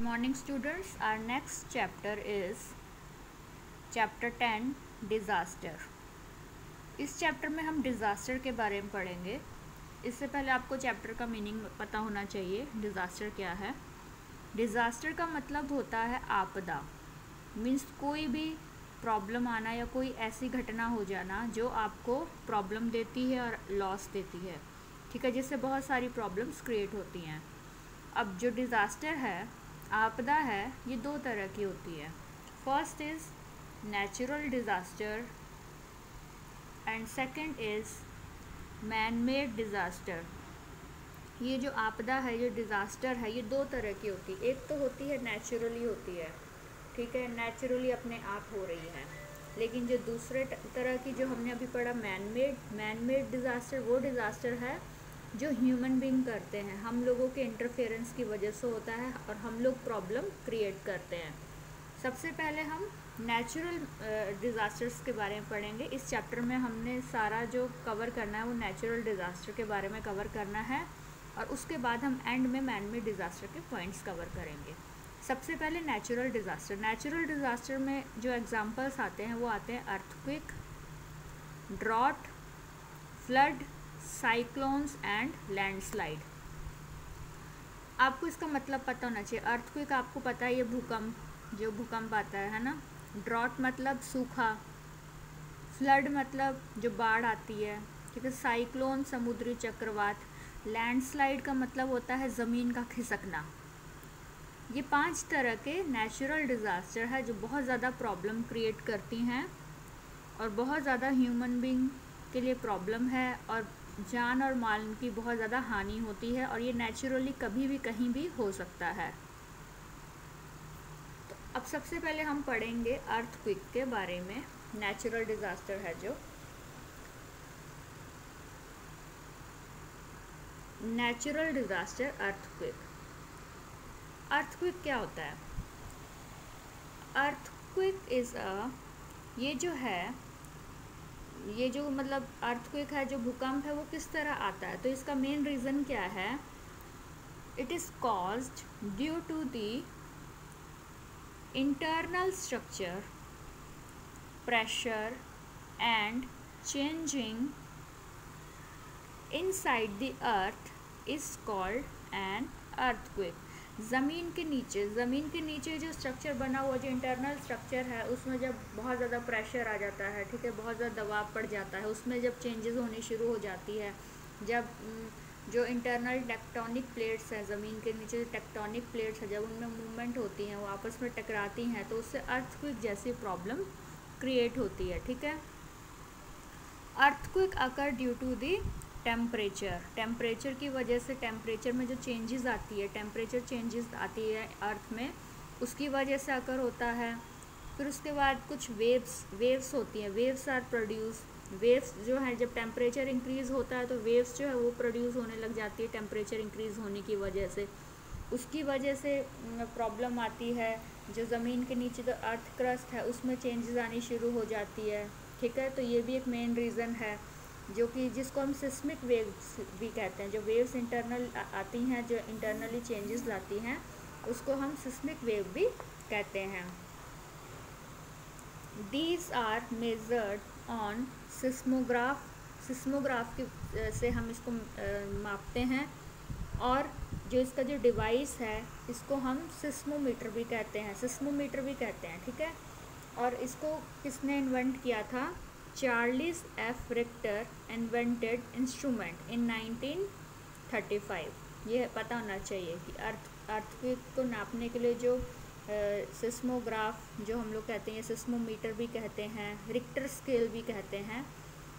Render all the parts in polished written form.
morning students. Our next chapter is chapter 10 disaster. इस chapter में हम डिज़ास्टर के बारे में पढ़ेंगे. इससे पहले आपको चैप्टर का मीनिंग पता होना चाहिए. डिज़ास्टर क्या है? डिज़ास्टर का मतलब होता है आपदा. मीन्स कोई भी प्रॉब्लम आना या कोई ऐसी घटना हो जाना जो आपको प्रॉब्लम देती है और लॉस देती है. ठीक है, जिससे बहुत सारी प्रॉब्लम्स क्रिएट होती हैं. अब जो डिज़ास्टर है, आपदा है, ये दो तरह की होती है. First is natural disaster and second is man made disaster. ये जो आपदा है, जो डिज़ास्टर है, ये दो तरह की होती है. एक तो होती है नेचुरली होती है, ठीक है, नेचुरली अपने आप हो रही है. लेकिन जो दूसरे तरह की जो हमने अभी पढ़ा मैन मेड डिज़ास्टर, वो डिज़ास्टर है जो ह्यूमन बीइंग करते हैं. हम लोगों के इंटरफेरेंस की वजह से होता है और हम लोग प्रॉब्लम क्रिएट करते हैं. सबसे पहले हम नेचुरल डिज़ास्टर्स के बारे में पढ़ेंगे. इस चैप्टर में हमने सारा जो कवर करना है वो नेचुरल डिज़ास्टर के बारे में कवर करना है और उसके बाद हम एंड में मैन मेड डिज़ास्टर के पॉइंट्स कवर करेंगे. सबसे पहले नेचुरल डिज़ास्टर. नेचुरल डिज़ास्टर में जो एग्जांपल्स आते हैं वो आते हैं earthquake, drought, flood, cyclones and landslide. आपको इसका मतलब पता होना चाहिए. अर्थक्वेक आपको पता है, ये भूकंप आता है ना. ड्रॉट मतलब सूखा, फ्लड मतलब जो बाढ़ आती है, ठीक है. साइक्लोन समुद्री चक्रवात. लैंडस्लाइड का मतलब होता है ज़मीन का खिसकना. ये 5 तरह के नेचुरल डिज़ास्टर है जो बहुत ज़्यादा प्रॉब्लम क्रिएट करती हैं और बहुत ज़्यादा ह्यूमन बीइंग के लिए प्रॉब्लम है और जान और माल की बहुत ज़्यादा हानि होती है और ये नेचुरली कभी भी कहीं भी हो सकता है. तो अब सबसे पहले हम पढ़ेंगे अर्थक्वेक के बारे में. नेचुरल डिज़ास्टर है जो नेचुरल डिज़ास्टर अर्थक्वेक. अर्थक्वेक क्या होता है? अर्थक्वेक इज़ ये जो मतलब अर्थक्वेक है, जो भूकंप है, वो किस तरह आता है? तो इसका मेन रीज़न क्या है? It is caused due to the internal structure, pressure and changing inside the earth is called an earthquake. ज़मीन के नीचे जो स्ट्रक्चर बना हुआ, जो इंटरनल स्ट्रक्चर है, उसमें जब बहुत ज़्यादा प्रेशर आ जाता है, ठीक है, बहुत ज़्यादा दबाव पड़ जाता है, उसमें जब चेंजेस होनी शुरू हो जाती है, जब जो इंटरनल टेक्टोनिक प्लेट्स हैं, ज़मीन के नीचे जो टेक्टोनिक प्लेट्स हैं, जब उनमें मूवमेंट होती हैं, वो आपस में टकराती हैं, तो उससे अर्थक्वेक जैसी प्रॉब्लम क्रिएट होती है. ठीक है. Earthquake occur due to the temperature की वजह से, टेम्परेचर में जो चेंजेस आती है, टेम्परेचर चेंजेस आती है अर्थ में, उसकी वजह से अकर होता है. फिर उसके बाद कुछ वेव्स होती हैं. Waves are produce. वेव्स जो है, जब टेम्परेचर इंक्रीज़ होता है तो वेव्स जो है वो प्रोड्यूस होने लग जाती है टेम्परेचर इंक्रीज़ होने की वजह से. उसकी वजह से प्रॉब्लम आती है. जो ज़मीन के नीचे जो अर्थ क्रस्ट है उसमें चेंजेस आनी शुरू हो जाती है. ठीक है. तो ये भी एक मेन रीज़न है, जो कि जिसको हम सिस्मिक वेव्स भी कहते हैं. जो वेव्स इंटरनल आती हैं, जो इंटरनली चेंजेस लाती हैं, उसको हम सिस्मिक वेव भी कहते हैं. These are measured on seismograph से हम इसको मापते हैं. और जो इसका जो डिवाइस है, इसको हम सिस्मोमीटर भी कहते हैं. ठीक है. और इसको किसने इन्वेंट किया था? Charles F Richter invented instrument in 1935. ये पता होना चाहिए कि अर्थक्वेक को नापने के लिए जो सिस्मोग्राफ जो हम लोग कहते हैं, सिस्मोमीटर भी कहते हैं, रिक्टर स्केल भी कहते हैं,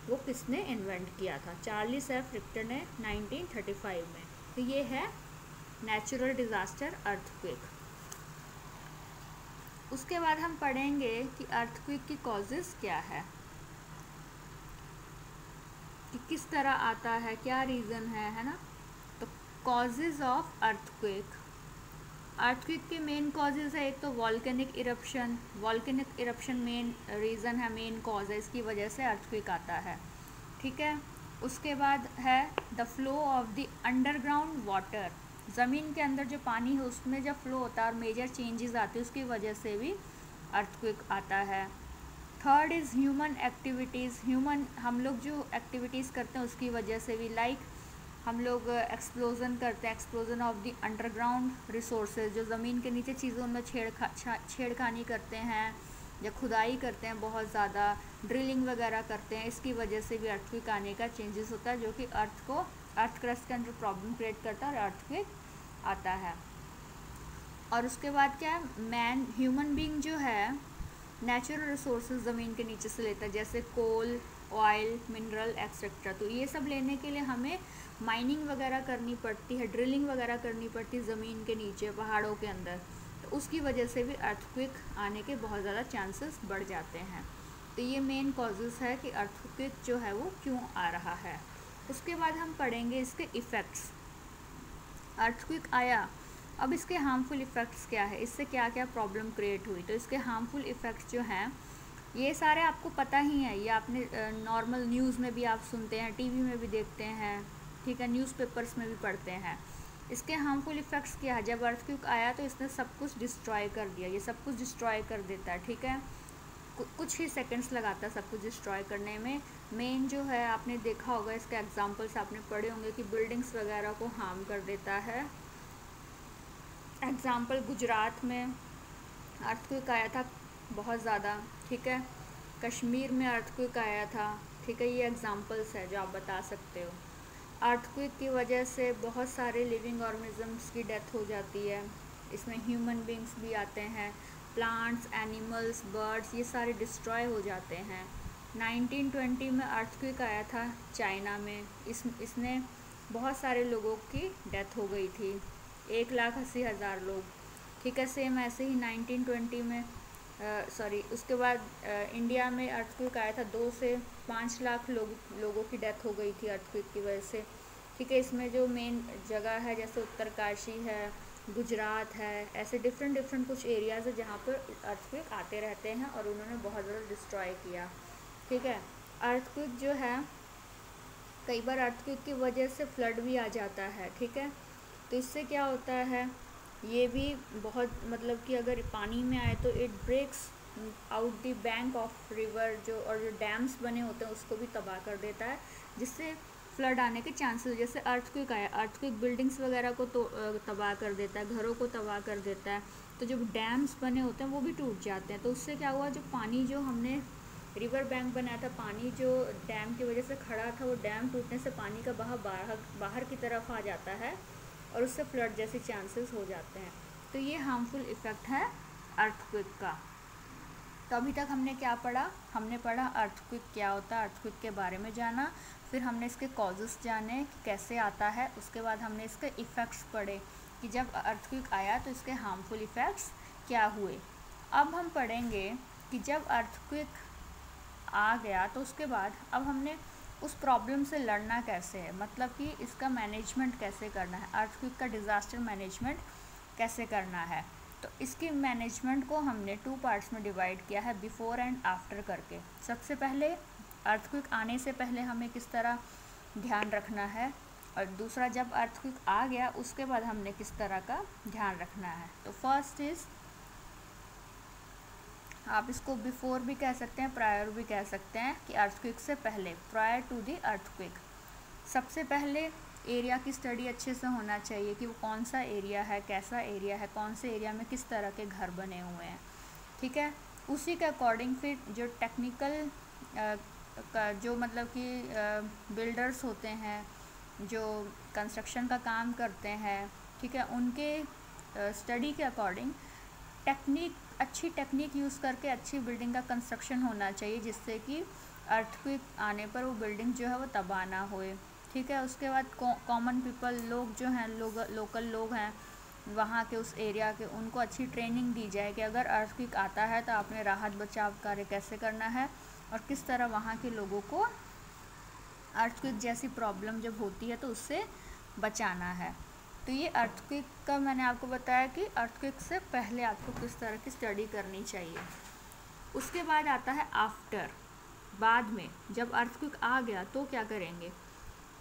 वो किसने इन्वेंट किया था? चार्ल्स एफ रिक्टर ने 1935 में. तो ये है नेचुरल डिज़ास्टर अर्थक्वेक. उसके बाद हम पढ़ेंगे कि अर्थक्वेक की कॉजेज़ क्या है, कि किस तरह आता है, क्या रीज़न है ना. तो कॉजेज़ ऑफ अर्थक्वेक के मेन कॉजेज़ है. एक तो वॉल्केनिक इरप्शन मेन रीज़न है, मेन कॉज है, इसकी वजह से अर्थक्वेक आता है. ठीक है. उसके बाद है the flow of the underground water. ज़मीन के अंदर जो पानी है उसमें जब फ्लो होता है और मेजर चेंजेस आते हैं उसकी वजह से भी अर्थक्वेक आता है। Third is human activities, human हम लोग जो एक्टिविटीज़ करते हैं उसकी वजह से भी, लाइक हम लोग एक्सप्लोजन करते हैं, explosion of the underground resources, जो ज़मीन के नीचे चीज़ों में छेड़खानी करते हैं या खुदाई करते हैं बहुत ज़्यादा, ड्रिलिंग वगैरह करते हैं, इसकी वजह से भी अर्थक्वेक आने का चेंजेस होता है, जो कि अर्थ क्रस्ट के अंदर प्रॉब्लम क्रिएट करता है और अर्थक्वेक आता है। और उसके बाद क्या है, मैन ह्यूमन बीइंग जो है नेचुरल रिसोर्सेज ज़मीन के नीचे से लेता है, जैसे कोल, ऑयल, मिनरल एक्सेट्रा। तो ये सब लेने के लिए हमें माइनिंग वगैरह करनी पड़ती है, ड्रिलिंग वगैरह करनी पड़ती है ज़मीन के नीचे पहाड़ों के अंदर, तो उसकी वजह से भी अर्थक्वेक आने के बहुत ज़्यादा चांसेस बढ़ जाते हैं। तो ये मेन कॉजेज़ है कि अर्थक्वेक जो है वो क्यों आ रहा है। उसके बाद हम पढ़ेंगे इसके इफ़ेक्ट्स। अर्थक्वेक आया, अब इसके हार्मफुल इफ़ेक्ट्स क्या है, इससे क्या क्या प्रॉब्लम क्रिएट हुई। तो इसके हार्मफुल इफ़ेक्ट्स जो हैं ये सारे आपको पता ही है, ये आपने नॉर्मल न्यूज़ में भी आप सुनते हैं, टीवी में भी देखते हैं, ठीक है, न्यूज़पेपर्स में भी पढ़ते हैं। इसके हार्मफुल इफ़ेक्ट्स क्या है, जब अर्थक्वेक आया तो इसने सब कुछ डिस्ट्रॉय कर दिया, ये सब कुछ डिस्ट्रॉय कर देता है, ठीक है, कुछ ही सेकंड्स लगाता है सब कुछ डिस्ट्रॉय करने में। मेन जो है आपने देखा होगा, इसके एग्जांपल्स आपने पढ़े होंगे कि बिल्डिंग्स वगैरह को हार्म कर देता है। एग्ज़ाम्पल गुजरात में अर्थक्वेक आया था बहुत ज़्यादा, ठीक है, कश्मीर में अर्थक्वेक आया था, ठीक है, ये एग्जांपल्स है जो आप बता सकते हो। अर्थक्वेक की वजह से बहुत सारे लिविंग ऑर्गेनिजम्स की डेथ हो जाती है, इसमें ह्यूमन बींग्स भी आते हैं, प्लांट्स, एनिमल्स, बर्ड्स, ये सारे डिस्ट्रॉय हो जाते हैं। 1920 में अर्थक्वेक आया था चाइना में, इसने बहुत सारे लोगों की डेथ हो गई थी, 1,80,000 लोग, ठीक है। सेम ऐसे ही 1920 में उसके बाद इंडिया में अर्थक्वेक आया था, 2 से 5 लाख लोगों की डेथ हो गई थी अर्थक्वेक की वजह से, ठीक है। इसमें जो मेन जगह है जैसे उत्तरकाशी है, गुजरात है, ऐसे डिफरेंट कुछ एरियाज़ है जहाँ पर अर्थक्वेक आते रहते हैं और उन्होंने बहुत ज़्यादा डिस्ट्रॉय किया, ठीक है। अर्थक्वेक जो है कई बार अर्थक्वेक की वजह से फ्लड भी आ जाता है, ठीक है। तो इससे क्या होता है, ये भी बहुत मतलब कि अगर पानी में आए तो it breaks out the bank of river, जो और जो डैम्स बने होते हैं उसको भी तबाह कर देता है, जिससे फ्लड आने के चांसेस, जैसे अर्थक्वेक आया, अर्थक्वेक बिल्डिंग्स वगैरह को तो तबाह कर देता है, घरों को तबाह कर देता है, तो जो डैम्स बने होते हैं वो भी टूट जाते हैं। तो उससे क्या हुआ, जो पानी जो हमने रिवर बैंक बनाया था, पानी जो डैम की वजह से खड़ा था, वो डैम टूटने से पानी का बहाव बाहर की तरफ आ जाता है और उससे फ्लड जैसे चांसेस हो जाते हैं। तो ये हार्मफुल इफ़ेक्ट है अर्थक्वेक का। तो अभी तक हमने क्या पढ़ा, हमने पढ़ा अर्थक्वेक क्या होता है, अर्थक्वेक के बारे में जाना, फिर हमने इसके कॉजेस जाने कि कैसे आता है, उसके बाद हमने इसके इफ़ेक्ट्स पढ़े कि जब अर्थक्वेक आया तो इसके हार्मफुल इफ़ेक्ट्स क्या हुए। अब हम पढ़ेंगे कि जब अर्थक्वेक आ गया तो उसके बाद अब हमने उस प्रॉब्लम से लड़ना कैसे है, मतलब कि इसका मैनेजमेंट कैसे करना है, अर्थक्वेक का डिज़ास्टर मैनेजमेंट कैसे करना है। तो इसकी मैनेजमेंट को हमने 2 पार्ट्स में डिवाइड किया है, बिफोर एंड आफ्टर करके। सबसे पहले अर्थक्वेक आने से पहले हमें किस तरह ध्यान रखना है, और दूसरा जब अर्थक्वेक आ गया उसके बाद हमने किस तरह का ध्यान रखना है। तो फर्स्ट इज़, आप इसको बिफोर भी कह सकते हैं, प्रायर भी कह सकते हैं, कि अर्थक्वेक से पहले, प्रायर टू दी अर्थक्वेक। सबसे पहले एरिया की स्टडी अच्छे से होना चाहिए कि वो कौन सा एरिया है, कैसा एरिया है, कौन से एरिया में किस तरह के घर बने हुए हैं, ठीक है। उसी के अकॉर्डिंग फिर जो टेक्निकल जो मतलब कि बिल्डर्स होते हैं, जो कंस्ट्रक्शन का काम करते हैं, ठीक है, उनके स्टडी के अकॉर्डिंग अच्छी टेक्निक यूज़ करके अच्छी बिल्डिंग का कंस्ट्रक्शन होना चाहिए, जिससे कि अर्थक्वेक आने पर वो बिल्डिंग जो है वो तबाह ना होए, ठीक है। उसके बाद कॉमन पीपल, लोग जो हैं, लोकल लोग हैं वहाँ के, उस एरिया के, उनको अच्छी ट्रेनिंग दी जाए कि अगर अर्थक्वेक आता है तो आपने राहत बचाव कार्य कैसे करना है और किस तरह वहाँ के लोगों को अर्थक्वेक जैसी प्रॉब्लम जब होती है तो उससे बचाना है। तो ये अर्थक्वेक का मैंने आपको बताया कि अर्थक्वेक से पहले आपको किस तरह की स्टडी करनी चाहिए। उसके बाद आता है आफ्टर, बाद में जब अर्थक्वेक आ गया तो क्या करेंगे।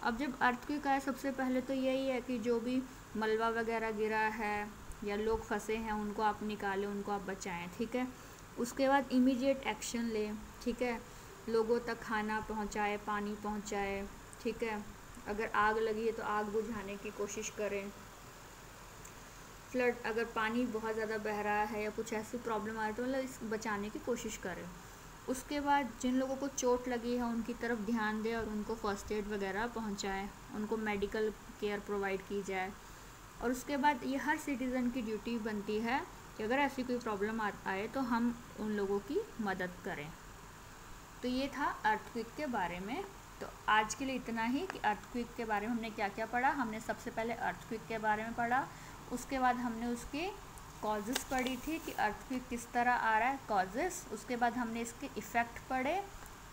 अब जब अर्थक्वेक आया सबसे पहले तो यही है कि जो भी मलबा वगैरह गिरा है या लोग फंसे हैं उनको आप निकालें, उनको आप बचाएं, ठीक है। उसके बाद इमीडिएट एक्शन लें, ठीक है। लोगों तक खाना पहुंचाए, पानी पहुंचाए, ठीक है। अगर आग लगी है तो आग बुझाने की कोशिश करें। फ्लड, अगर पानी बहुत ज़्यादा बह रहा है या कुछ ऐसी प्रॉब्लम आ रही है तो मतलब इस बचाने की कोशिश करें। उसके बाद जिन लोगों को चोट लगी है उनकी तरफ ध्यान दें और उनको फर्स्ट एड वगैरह पहुंचाएं, उनको मेडिकल केयर प्रोवाइड की जाए। और उसके बाद ये हर सिटीज़न की ड्यूटी बनती है कि अगर ऐसी कोई प्रॉब्लम आए तो हम उन लोगों की मदद करें। तो ये था अर्थक्वेक के बारे में। तो आज के लिए इतना ही कि अर्थक्वेक के बारे में हमने क्या क्या पढ़ा। हमने सबसे पहले अर्थक्वेक के बारे में पढ़ा, उसके बाद हमने उसके कॉजेज़ पढ़ी थी कि अर्थक्वेक किस तरह आ रहा है, कॉजेज़। उसके बाद हमने इसके इफ़ेक्ट पढ़े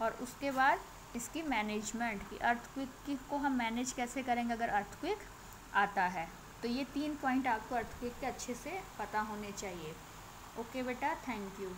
और उसके बाद इसकी मैनेजमेंट कि अर्थक्वेक को हम मैनेज कैसे करेंगे अगर अर्थक्वेक आता है। तो ये 3 पॉइंट आपको अर्थक्वेक के अच्छे से पता होने चाहिए। ओके बेटा, थैंक यू।